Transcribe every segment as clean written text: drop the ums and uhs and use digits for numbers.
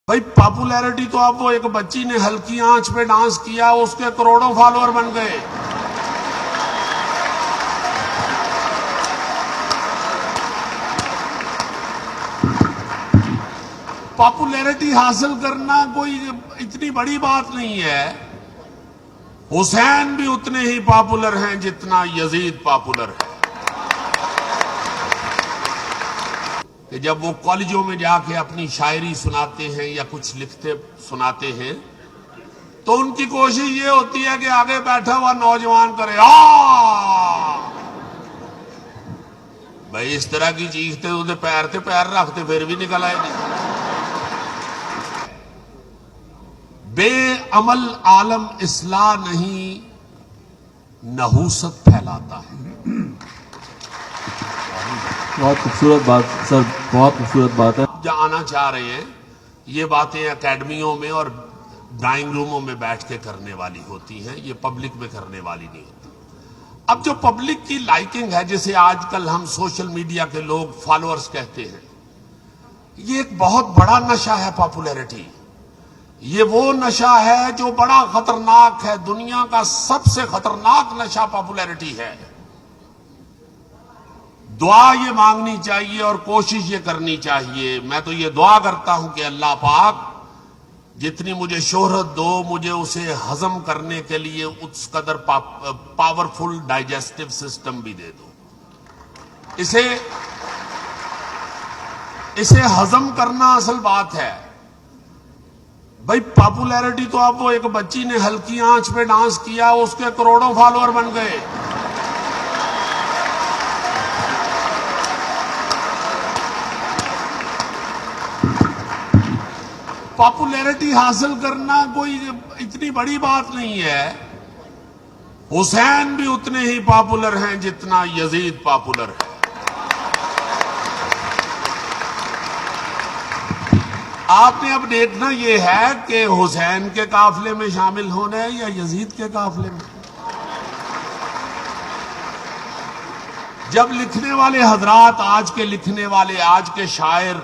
بھائی پاپولیرٹی تو اب وہ ایک بچی نے ہلکی آنچ پہ ڈانس کیا اس کے کروڑوں فالوور بن گئے. پاپولیرٹی حاصل کرنا کوئی اتنی بڑی بات نہیں ہے. حسین بھی اتنے ہی پاپولر ہیں جتنا یزید پاپولر ہے. کہ جب وہ کالجوں میں جا کے اپنی شاعری سناتے ہیں یا کچھ لکھتے سناتے ہیں تو ان کی کوشش یہ ہوتی ہے کہ آگے بیٹھا ہوا نوجوان کرے بھائی اس طرح کی چیختے تو پیر تھے پیر رکھتے پھر بھی نکل آئے نہیں. بے عمل عالم اصلاح نہیں نحوست پھیلاتا ہے. بہت خوبصورت بات سر، بہت خوبصورت بات ہے. جو آنا چاہ رہے ہیں یہ باتیں اکیڈمیوں میں اور ڈرائنگ روموں میں بیٹھ کے کرنے والی ہوتی ہیں، یہ پبلک میں کرنے والی نہیں ہوتی. اب جو پبلک کی لائکنگ ہے جسے آج کل ہم سوشل میڈیا کے لوگ فالوورز کہتے ہیں، یہ ایک بہت بڑا نشہ ہے. پاپولیرٹی یہ وہ نشہ ہے جو بڑا خطرناک ہے. دنیا کا سب سے خطرناک نشہ پاپولیرٹی ہے. دعا یہ مانگنی چاہیے اور کوشش یہ کرنی چاہیے. میں تو یہ دعا کرتا ہوں کہ اللہ پاک جتنی مجھے شہرت دو مجھے اسے ہضم کرنے کے لیے اس قدر پاورفل ڈائجسٹو سسٹم بھی دے دو. اسے ہضم کرنا اصل بات ہے. بھائی پاپولیرٹی تو اب وہ ایک بچی نے ہلکی آنچ پہ ڈانس کیا اس کے کروڑوں فالوور بن گئے. پاپولیرٹی حاصل کرنا کوئی اتنی بڑی بات نہیں ہے. حسین بھی اتنے ہی پاپولر ہیں جتنا یزید پاپولر ہے. آپ نے اب دیکھنا یہ ہے کہ حسین کے قافلے میں شامل ہونا ہے یا یزید کے قافلے میں. جب لکھنے والے حضرات آج کے لکھنے والے آج کے شاعر،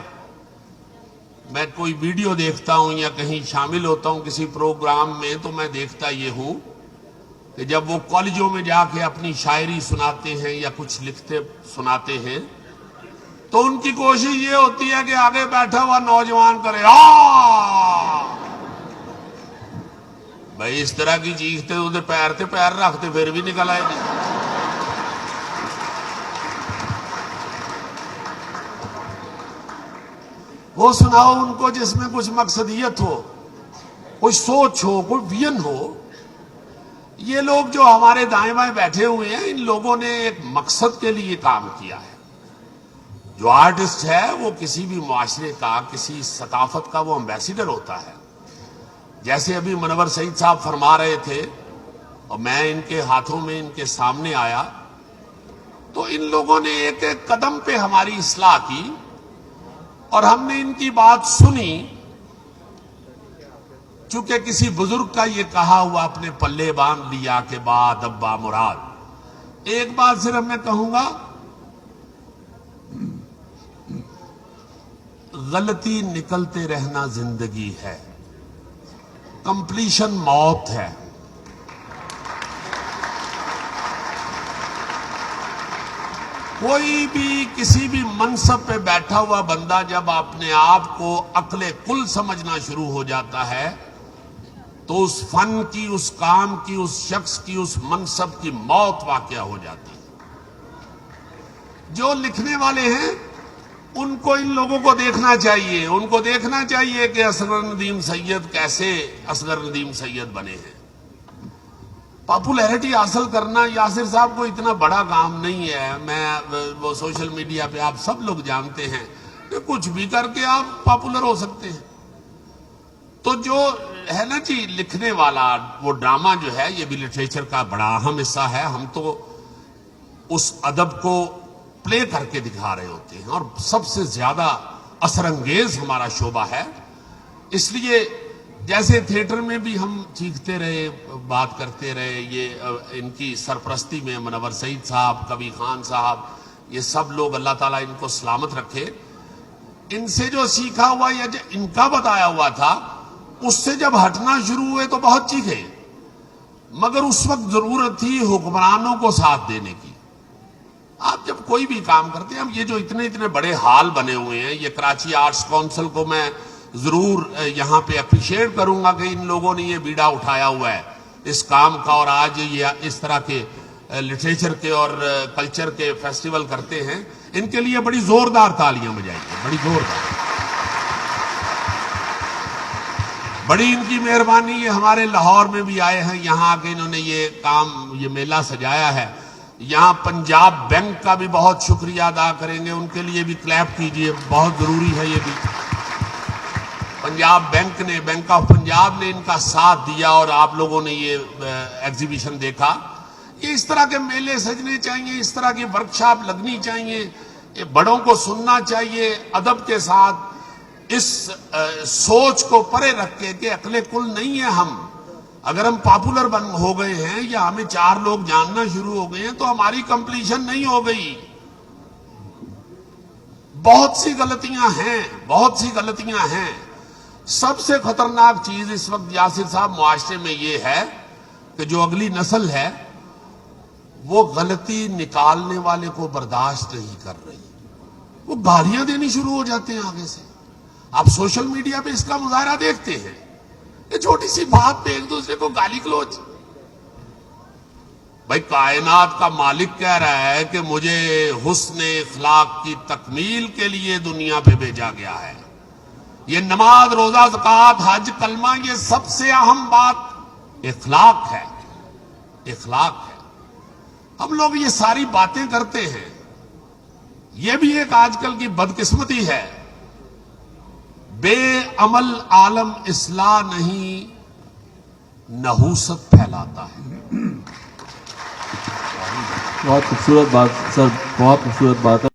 میں کوئی ویڈیو دیکھتا ہوں یا کہیں شامل ہوتا ہوں کسی پروگرام میں تو میں دیکھتا یہ ہوں کہ جب وہ کالجوں میں جا کے اپنی شاعری سناتے ہیں یا کچھ لکھتے سناتے ہیں تو ان کی کوشش یہ ہوتی ہے کہ آگے بیٹھا ہوا نوجوان کرے بھائی اس طرح کی چیختے تو پیر تھے پیر رکھتے پھر بھی نکل آئے نہیں. وہ سناؤ ان کو جس میں کچھ مقصدیت ہو، کوئی سوچ ہو، کوئی ویژن ہو. یہ لوگ جو ہمارے دائیں بائیں بیٹھے ہوئے ہیں ان لوگوں نے ایک مقصد کے لیے کام کیا ہے. جو آرٹسٹ ہے وہ کسی بھی معاشرے کا کسی ثقافت کا وہ امبیسیڈر ہوتا ہے. جیسے ابھی منور سعید صاحب فرما رہے تھے اور میں ان کے ہاتھوں میں ان کے سامنے آیا تو ان لوگوں نے ایک ایک قدم پہ ہماری اصلاح کی اور ہم نے ان کی بات سنی. چونکہ کسی بزرگ کا یہ کہا ہوا اپنے پلے باندھ لیا کہ بعد ابا مراد. ایک بات صرف میں کہوں گا، غلطی نکلتے رہنا زندگی ہے، کمپلیشن موت ہے. کوئی بھی کسی بھی منصب پہ بیٹھا ہوا بندہ جب اپنے آپ کو عقل کل سمجھنا شروع ہو جاتا ہے تو اس فن کی، اس کام کی، اس شخص کی، اس منصب کی موت واقع ہو جاتی ہے. جو لکھنے والے ہیں ان کو ان لوگوں کو دیکھنا چاہیے. ان کو دیکھنا چاہیے کہ اصغر ندیم سید کیسے اصغر ندیم سید بنے ہیں. پاپولیرٹی حاصل کرنا یاسر صاحب کو اتنا بڑا کام نہیں ہے. میں وہ سوشل میڈیا پہ آپ سب لوگ جانتے ہیں کہ کچھ بھی کر کے آپ پاپولر ہو سکتے ہیں. تو جو ہے نا جی لکھنے والا وہ ڈرامہ جو ہے یہ بھی لٹریچر کا بڑا اہم حصہ ہے. ہم تو اس ادب کو پلے کر کے دکھا رہے ہوتے ہیں اور سب سے زیادہ اثر انگیز ہمارا شعبہ ہے. اس لیے جیسے تھیٹر میں بھی ہم چیختے رہے، بات کرتے رہے، یہ ان کی سرپرستی میں منور سعید صاحب، کبھی خان صاحب، یہ سب لوگ اللہ تعالیٰ ان کو سلامت رکھے. ان سے جو سیکھا ہوا یا جو ان کا بتایا ہوا تھا اس سے جب ہٹنا شروع ہوئے تو بہت چیخے، مگر اس وقت ضرورت تھی حکمرانوں کو ساتھ دینے کی۔ آپ جب کوئی بھی کام کرتے ہیں، اب یہ جو اتنے بڑے ہال بنے ہوئے ہیں، یہ کراچی آرٹس کونسل کو میں ضرور یہاں پہ اپریشیٹ کروں گا کہ ان لوگوں نے یہ بیڑا اٹھایا ہوا ہے اس کام کا، اور آج یہ اس طرح کے لٹریچر کے اور کلچر کے فیسٹیول کرتے ہیں، ان کے لیے بڑی زوردار تالیاں بجائیے، بڑی زوردار، بڑی ان کی مہربانی۔ یہ ہمارے لاہور میں بھی آئے ہیں، یہاں آ کے انہوں نے یہ کام، یہ میلہ سجایا ہے۔ یہاں پنجاب بینک کا بھی بہت شکریہ ادا کریں گے، ان کے لیے بھی کلیپ کیجئے، بہت ضروری ہے یہ بھی۔ پنجاب بینک نے، بینک آف پنجاب نے ان کا ساتھ دیا اور آپ لوگوں نے یہ ایگزیبیشن دیکھا۔ یہ اس طرح کے میلے سجنے چاہیے، اس طرح کی ورکشاپ لگنی چاہیے، یہ بڑوں کو سننا چاہیے ادب کے ساتھ، اس سوچ کو پرے رکھ کے کہ عقل کل نہیں ہے ہم۔ اگر ہم پاپولر ہو گئے ہیں یا ہمیں 4 لوگ جاننا شروع ہو گئے ہیں تو ہماری کمپلیشن نہیں ہو گئی۔ بہت سی غلطیاں ہیں، بہت سی غلطیاں ہیں۔ سب سے خطرناک چیز اس وقت یاسر صاحب معاشرے میں یہ ہے کہ جو اگلی نسل ہے وہ غلطی نکالنے والے کو برداشت نہیں کر رہی، وہ گالیاں دینی شروع ہو جاتے ہیں آگے سے۔ آپ سوشل میڈیا پہ اس کا مظاہرہ دیکھتے ہیں، یہ چھوٹی سی بات پہ ایک دوسرے کو گالی گلوچ۔ بھائی کائنات کا مالک کہہ رہا ہے کہ مجھے حسن اخلاق کی تکمیل کے لیے دنیا پہ بھیجا گیا ہے۔ یہ نماز، روزہ، زکوٰۃ، حج، کلمہ، یہ سب سے اہم بات اخلاق ہے، اخلاق ہے۔ ہم لوگ یہ ساری باتیں کرتے ہیں، یہ بھی ایک آج کل کی بدقسمتی ہے۔ بے عمل عالم اصلاح نہیں، نحوست پھیلاتا ہے۔ بہت خوبصورت بات سر، بہت خوبصورت بات ہے۔